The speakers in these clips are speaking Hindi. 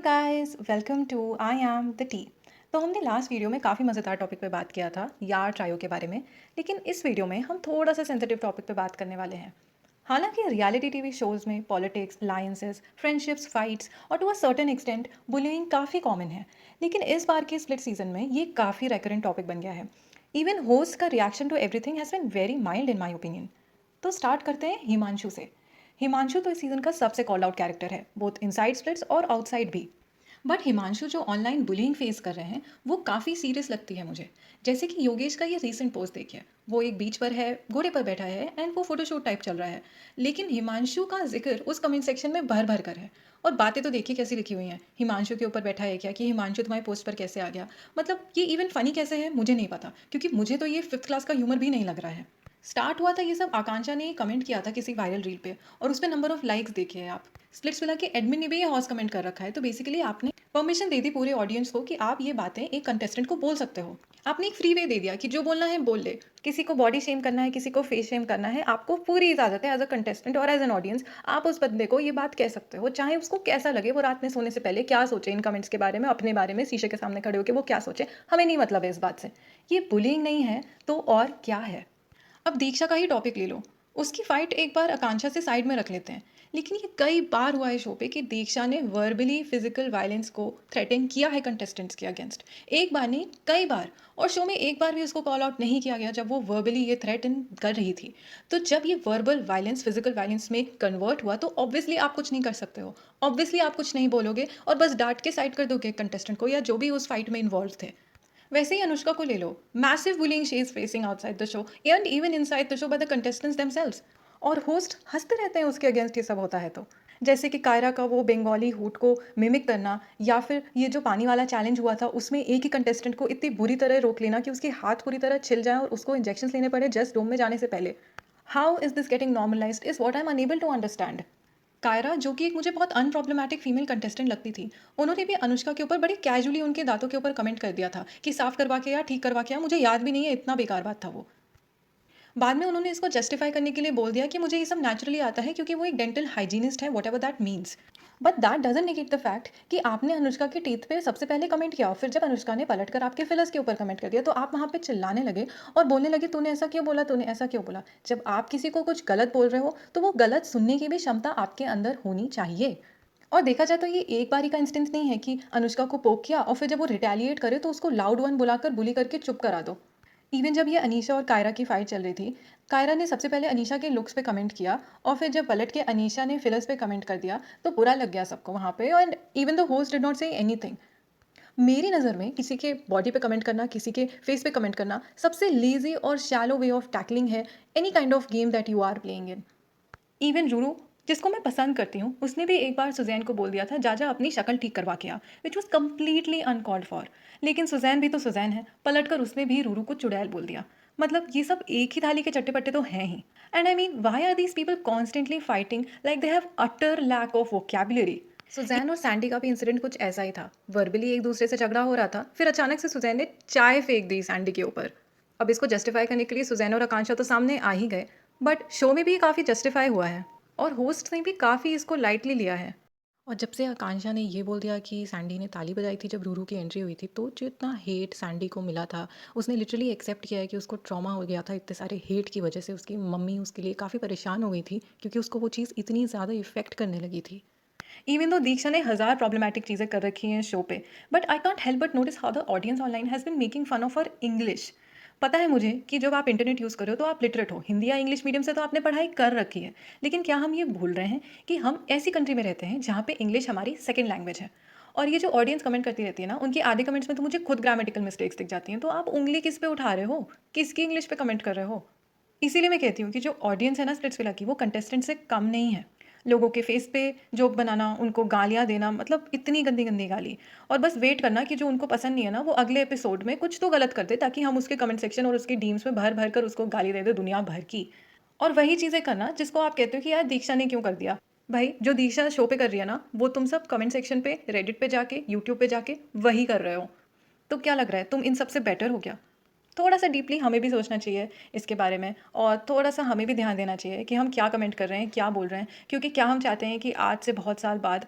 Guys welcome to I am the T. तो हमने लास्ट वीडियो में काफ़ी मज़ेदार टॉपिक पे बात किया था यार ट्रायो के बारे में। लेकिन इस वीडियो में हम थोड़ा सा सेंसिटिव टॉपिक पे बात करने वाले हैं। हालांकि रियलिटी टीवी शोज़ में पॉलिटिक्स, अलायंसेस, फ्रेंडशिप्स, फाइट्स और to a certain extent bullying काफ़ी कॉमन है। लेकिन इस बार के स्प्लिट सीजन में ये काफ़ी रेकरेंट टॉपिक बन गया है। इवन होस्ट का reaction to everything has been very mild in my opinion. तो स्टार्ट करते हैं हिमांशु से। हिमांशु तो इस सीज़न का सबसे कॉल आउट कैरेक्टर है, बोथ इनसाइड स्प्लिट्स और आउटसाइड भी। बट हिमांशु जो ऑनलाइन बुलिंग फेस कर रहे हैं वो काफ़ी सीरियस लगती है मुझे। जैसे कि योगेश का ये रीसेंट पोस्ट देखिए, वो एक बीच पर है, घोड़े पर बैठा है एंड वो फोटोशूट टाइप चल रहा है। लेकिन हिमांशु का जिक्र उस कमेंट सेक्शन में भर भर कर है। और बातें तो देखिए कैसी लिखी हुई हैं, हिमांशु के ऊपर बैठा है क्या, कि हिमांशु तुम्हारे पोस्ट पर कैसे आ गया। मतलब ये इवन फनी कैसे है मुझे नहीं पता, क्योंकि मुझे तो ये फिफ्थ क्लास का ह्यूमर भी नहीं लग रहा है। स्टार्ट हुआ था ये सब, आकांक्षा ने कमेंट किया था किसी वायरल रील पे, और उस पर नंबर ऑफ लाइक्स देखिए आप। स्प्लिट्स विला के एडमिन ने भी ये हॉर्स कमेंट कर रखा है, तो बेसिकली आपने परमिशन दे दी पूरे ऑडियंस को कि आप ये बातें एक कंटेस्टेंट को बोल सकते हो। आपने एक फ्री वे दे दिया कि जो बोलना है बोल ले। किसी को बॉडी शेम करना है, किसी को फेस शेम करना है, आपको पूरी इजाजत है एज अ कंटेस्टेंट और एज एन ऑडियंस। आप उस बंदे को ये बात कह सकते हो, चाहे उसको कैसा लगे, वो रात में सोने से पहले क्या सोचे इन कमेंट्स के बारे में, अपने बारे में शीशे के सामने खड़े होकर वो क्या सोचे, हमें नहीं मतलब है इस बात से। ये बुलिंग नहीं है तो और क्या है। अब दीक्षा का ही टॉपिक ले लो, उसकी फाइट एक बार आकांक्षा से साइड में रख लेते हैं। लेकिन ये कई बार हुआ है शो पे कि दीक्षा ने वर्बली फिजिकल वायलेंस को थ्रेटन किया है कंटेस्टेंट्स के अगेंस्ट। एक बार नहीं, कई बार। और शो में एक बार भी उसको कॉल आउट नहीं किया गया जब वो वर्बली ये थ्रेटन कर रही थी। तो जब ये वर्बल वायलेंस फिजिकल वायलेंस में कन्वर्ट हुआ तो ऑब्वियसली आप कुछ नहीं कर सकते हो। ऑब्वियसली आप कुछ नहीं बोलोगे और बस डांट के साइड कर दोगे कंटेस्टेंट को या जो भी उस फाइट में इन्वॉल्व थे। वैसे ही अनुष्का को ले लो, massive bullying she is facing outside the show and even inside the show by the contestants themselves. और होस्ट हंसते रहते हैं उसके अगेंस्ट ये सब होता है तो। जैसे कि कायरा का वो बंगाली हुट को मिमिक करना, या फिर ये जो पानी वाला चैलेंज हुआ था उसमें एक ही कंटेस्टेंट को इतनी बुरी तरह रोक लेना कि उसके हाथ पूरी तरह छिल जाए और उसको इंजेक्शन लेने पड़े जस्ट डोम में जाने से पहले। How is this getting normalized is what I am unable to understand. Kaira जो कि एक मुझे बहुत अनप्रॉब्लमैटिक फीमेल कंटेस्टेंट लगती थी, उन्होंने भी अनुष्का के ऊपर बड़े कैजुअली उनके दांतों के ऊपर कमेंट कर दिया था कि साफ करवा के या ठीक करवा के या, मुझे याद भी नहीं है, इतना बेकार बात था वो। बाद में उन्होंने इसको जस्टिफाई करने के लिए बोल दिया कि मुझे ये सब नेचुरली आता है क्योंकि वो एक डेंटल हाइजीनिस्ट है, what ever that means. But that doesn't negate the fact कि आपने अनुष्का के टीथ पे सबसे पहले कमेंट किया और फिर जब अनुष्का ने पलट कर आपके फिलर्स के ऊपर कमेंट कर दिया तो आप वहाँ पे चिल्लाने लगे और बोलने लगे तूने ऐसा क्यों बोला, तूने ऐसा क्यों बोला। जब आप किसी को कुछ गलत बोल रहे हो तो वो गलत सुनने की भी क्षमता आपके अंदर होनी चाहिए। और देखा जाए तो ये एक बारी का इंस्टेंस नहीं है कि अनुष्का को पोक किया और फिर जब वो रिटेलिएट करे तो उसको लाउड वन बुलाकर बुली करके चुप करा दो। इवन जब ये अनीशा और कायरा की फाइट चल रही थी, कायरा ने सबसे पहले अनीशा के लुक्स पे कमेंट किया और फिर जब पलट के अनीशा ने फिलर्स पे कमेंट कर दिया तो बुरा लग गया सबको वहाँ पे, और even the host did not say anything. मेरी नज़र में किसी के बॉडी पे कमेंट करना, किसी के फेस पे कमेंट करना सबसे लेजी और शैलो वे ऑफ टैकलिंग है any kind of game that you are playing in. Even Ruru, जिसको मैं पसंद करती हूँ, उसने भी एक बार सुजैन को बोल दिया था जा जा अपनी शक्ल ठीक करवा के आ, which was completely uncalled for. लेकिन सुजैन भी तो सुजैन है, पलटकर उसने भी रूरू को चुड़ैल बोल दिया। मतलब ये सब एक ही थाली के चट्टे पट्टे तो हैं ही। And I mean why are these people constantly fighting like they have utter lack of vocabulary. Suzanne और सैंडी का भी इंसिडेंट कुछ ऐसा ही था, वर्बली एक दूसरे से झगड़ा हो रहा था, फिर अचानक से सुजैन ने चाय फेंक दी सैंडी के ऊपर। अब इसको जस्टिफाई करने के लिए सुजैन और आकांक्षा तो सामने आ ही गए, बट शो में भी काफ़ी जस्टिफाई हुआ है और होस्ट ने भी काफ़ी इसको लाइटली लिया है। और जब से आकांक्षा ने ये बोल दिया कि सैंडी ने ताली बजाई थी जब रूरू की एंट्री हुई थी, तो जो इतना हेट सैंडी को मिला था, उसने लिटरली एक्सेप्ट किया है कि उसको ट्रॉमा हो गया था इतने सारे हेट की वजह से। उसकी मम्मी उसके लिए काफ़ी परेशान हो गई थी क्योंकि उसको वो चीज़ इतनी ज़्यादा इफेक्ट करने लगी थी। इवन दो दीक्षा ने हज़ार प्रॉब्लमैटिक चीज़ें कर रखी हैं शो पे, but I can't help but notice how the audience online has been making fun of her English. पता है मुझे कि जब आप इंटरनेट यूज़ कर रहे हो तो आप लिटरेट हो, हिंदी या इंग्लिश मीडियम से तो आपने पढ़ाई कर रखी है। लेकिन क्या हम ये भूल रहे हैं कि हम ऐसी कंट्री में रहते हैं जहाँ पे इंग्लिश हमारी सेकेंड लैंग्वेज है। और ये जो ऑडियंस कमेंट करती रहती है ना, उनके आधे कमेंट्स में तो मुझे खुद ग्रामेटिकल मिस्टेक्स दिख जाती हैं। तो आप उंगली किस पे उठा रहे हो, किसकी इंग्लिश पे कमेंट कर रहे हो। इसीलिए मैं कहती हूँ कि जो ऑडियंस है ना स्प्लिट्सविला की, वो कंटेस्टेंट से कम नहीं है। लोगों के फेस पे जोक बनाना, उनको गालियाँ देना, मतलब इतनी गंदी गंदी गाली। और बस वेट करना कि जो उनको पसंद नहीं है ना वो अगले एपिसोड में कुछ तो गलत कर दे ताकि हम उसके कमेंट सेक्शन और उसकी डीम्स में भर भर कर उसको गाली दे दे दुनिया भर की। और वही चीज़ें करना जिसको आप कहते हो कि यार दीक्षा ने क्यों कर दिया। भाई जो दीक्षा शो पे कर रही है ना, वो तुम सब कमेंट सेक्शन पे, रेडिट पे जाके, यूट्यूब पे जाके वही कर रहे हो। तो क्या लग रहा है तुम इन सबसे बेटर हो क्या। थोड़ा सा डीपली हमें भी सोचना चाहिए इसके बारे में, और थोड़ा सा हमें भी ध्यान देना चाहिए कि हम क्या कमेंट कर रहे हैं, क्या बोल रहे हैं। क्योंकि क्या हम चाहते हैं कि आज से बहुत साल बाद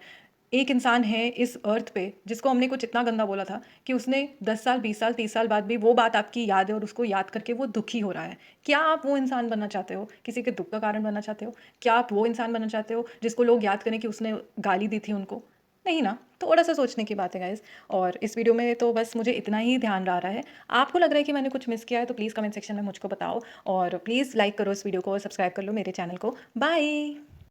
एक इंसान है इस अर्थ पे जिसको हमने कुछ इतना गंदा बोला था कि उसने 10 साल, 20 साल, 30 साल बाद भी वो बात आपकी याद है और उसको याद करके वो दुखी हो रहा है। क्या आप वो इंसान बनना चाहते हो? किसी के दुःख का कारण बनना चाहते हो? क्या आप वो इंसान बनना चाहते हो जिसको लोग याद करें कि उसने गाली दी थी उनको? नहीं ना, थोड़ा-सा सोचने की बात है गाइज़। और इस वीडियो में तो बस मुझे इतना ही ध्यान आ रहा है। आपको लग रहा है कि मैंने कुछ मिस किया है तो प्लीज़ कमेंट सेक्शन में मुझको बताओ और प्लीज़ लाइक करो इस वीडियो को और सब्सक्राइब कर लो मेरे चैनल को। बाय।